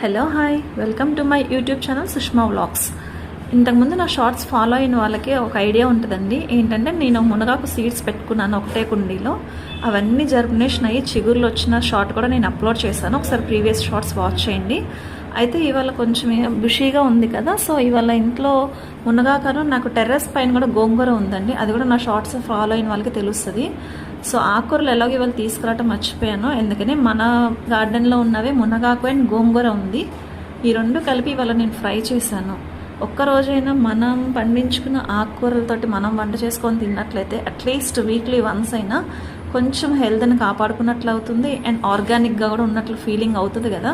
Hello hi welcome to my YouTube channel Sushma vlogs. ఇంతకుముందు నా shorts follow అయిన వాళ్ళకి ఒక ఐడియా ఉంటుందండి. ఏంటంటే నేను మునగాకు సీడ్స్ పెట్టుకున్నాను ఒకటే కుండీలో. అవన్నీ జర్మినేషన్ అయ్యి చిగుర్లు వచ్చిన షార్ట్ కూడా నేను అప్లోడ్ చేశాను. ఒకసారి ప్రీవియస్ షార్ట్స్ వాచ్ చేయండి. అయితే ఇవాళ కొంచెం బుషీగా ఉంది కదా, సో ఇవాళ ఇంట్లో మునగాకను నాకు టెర్రస్ పైన కూడా గోంగూర ఉందండి. అది కూడా నా షార్ట్స్ ఫాలో అయిన వాళ్ళకి తెలుస్తుంది. సో ఆకుకూరలు ఎలాగో ఇవాళ తీసుకురావటం మర్చిపోయాను. ఎందుకని మన గార్డెన్లో ఉన్నవే మునగాకు అండ్ గోంగూర ఉంది. ఈ రెండు కలిపి ఇవాళ నేను ఫ్రై చేశాను. ఒక్కరోజైనా మనం పండించుకున్న ఆకుకూరలతోటి మనం వంట చేసుకొని తిన్నట్లయితే అట్లీస్ట్ వీక్లీ వన్స్ అయినా కొంచెం హెల్త్ని కాపాడుకున్నట్లు అవుతుంది అండ్ ఆర్గానిక్గా కూడా ఉన్నట్లు ఫీలింగ్ అవుతుంది కదా.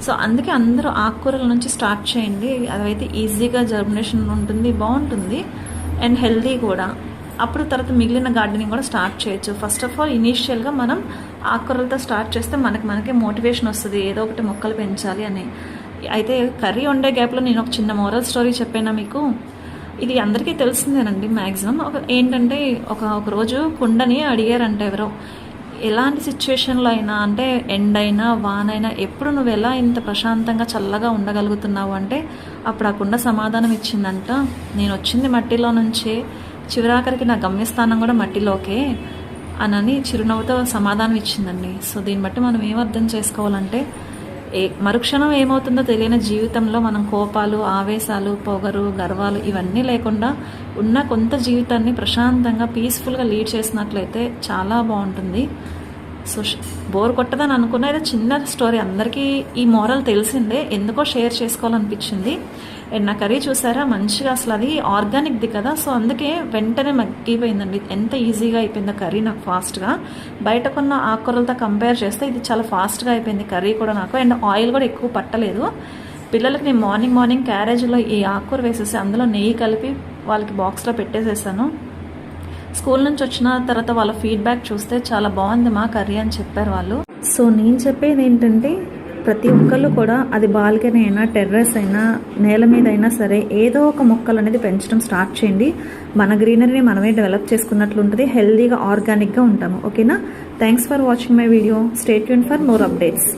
సో అందుకే అందరూ ఆకుకూరల నుంచి స్టార్ట్ చేయండి. అదైతే ఈజీగా జర్మినేషన్ ఉంటుంది, బాగుంటుంది అండ్ హెల్తీ కూడా. అప్పుడు తర్వాత మిగిలిన గార్డెనింగ్ కూడా స్టార్ట్ చేయొచ్చు. ఫస్ట్ ఆఫ్ ఆల్ ఇనీషియల్గా మనం ఆకుకూరలతో స్టార్ట్ చేస్తే మనకే మోటివేషన్ వస్తుంది ఏదో ఒకటి మొక్కలు పెంచాలి అని. అయితే కర్రీ వండే గ్యాప్లో నేను ఒక చిన్న మోరల్ స్టోరీ చెప్పాను మీకు. ఇది అందరికీ తెలిసిందేనండి మ్యాక్సిమం. ఏంటంటే ఒక రోజు కుండని అడిగారంట ఎవరో, ఎలాంటి సిచ్యువేషన్లో అయినా అంటే ఎండైనా వానైనా ఎప్పుడు నువ్వు ఎలా ఇంత ప్రశాంతంగా చల్లగా ఉండగలుగుతున్నావు అంటే అప్పుడు ఆ కుండ సమాధానం ఇచ్చిందంట, నేను వచ్చింది మట్టిలో నుంచే, చివరాఖరికి నా గమ్యస్థానం కూడా మట్టిలోకే అని చిరునవ్వుతో సమాధానం ఇచ్చిందండి. సో దీన్ని బట్టి మనం ఏం అర్థం చేసుకోవాలంటే మరుక్షణం ఏమవుతుందో తెలియని జీవితంలో మనం కోపాలు, ఆవేశాలు, పొగరు, గర్వాలు ఇవన్నీ లేకుండా ఉన్న కొంత జీవితాన్ని ప్రశాంతంగా పీస్ఫుల్గా లీడ్ చేసినట్లయితే చాలా బాగుంటుంది. సో బోర్ కొట్టదని అనుకున్న ఏదో చిన్న స్టోరీ, అందరికీ ఈ మోరల్ తెలిసిందే, ఎందుకో షేర్ చేసుకోవాలనిపించింది. అండ్ నా కర్రీ చూసారా మంచిగా, అసలు అది ఆర్గానిక్ది కదా, సో అందుకే వెంటనే మగ్గిపోయిందండి. ఎంత ఈజీగా అయిపోయిందో కర్రీ నాకు ఫాస్ట్గా. బయట కొన్న ఆకుకూరలతో కంపేర్ చేస్తే ఇది చాలా ఫాస్ట్గా అయిపోయింది కర్రీ కూడా నాకు. అండ్ ఆయిల్ కూడా ఎక్కువ పట్టలేదు. పిల్లలకి నేను మార్నింగ్ క్యారేజ్లో ఈ ఆకుకూర వేసేసి అందులో నెయ్యి కలిపి వాళ్ళకి బాక్స్లో పెట్టేసేసాను. స్కూల్ నుంచి వచ్చిన తర్వాత వాళ్ళ ఫీడ్బ్యాక్ చూస్తే చాలా బాగుంది మా కర్రీ అని చెప్పారు వాళ్ళు. సో నేను చెప్పేది ఏంటంటే ప్రతి ఒక్కళ్ళు కూడా అది బాల్కనీ అయినా టెర్రస్ అయినా నేల మీద అయినా సరే ఏదో ఒక మొక్కలు అనేది పెంచడం స్టార్ట్ చేయండి. మన గ్రీనరీని మనమే డెవలప్ చేసుకున్నట్లు ఉంటుంది, హెల్దీగా ఆర్గానిక్గా ఉంటాము. ఓకేనా? Thanks for watching my video. Stay tuned for more updates.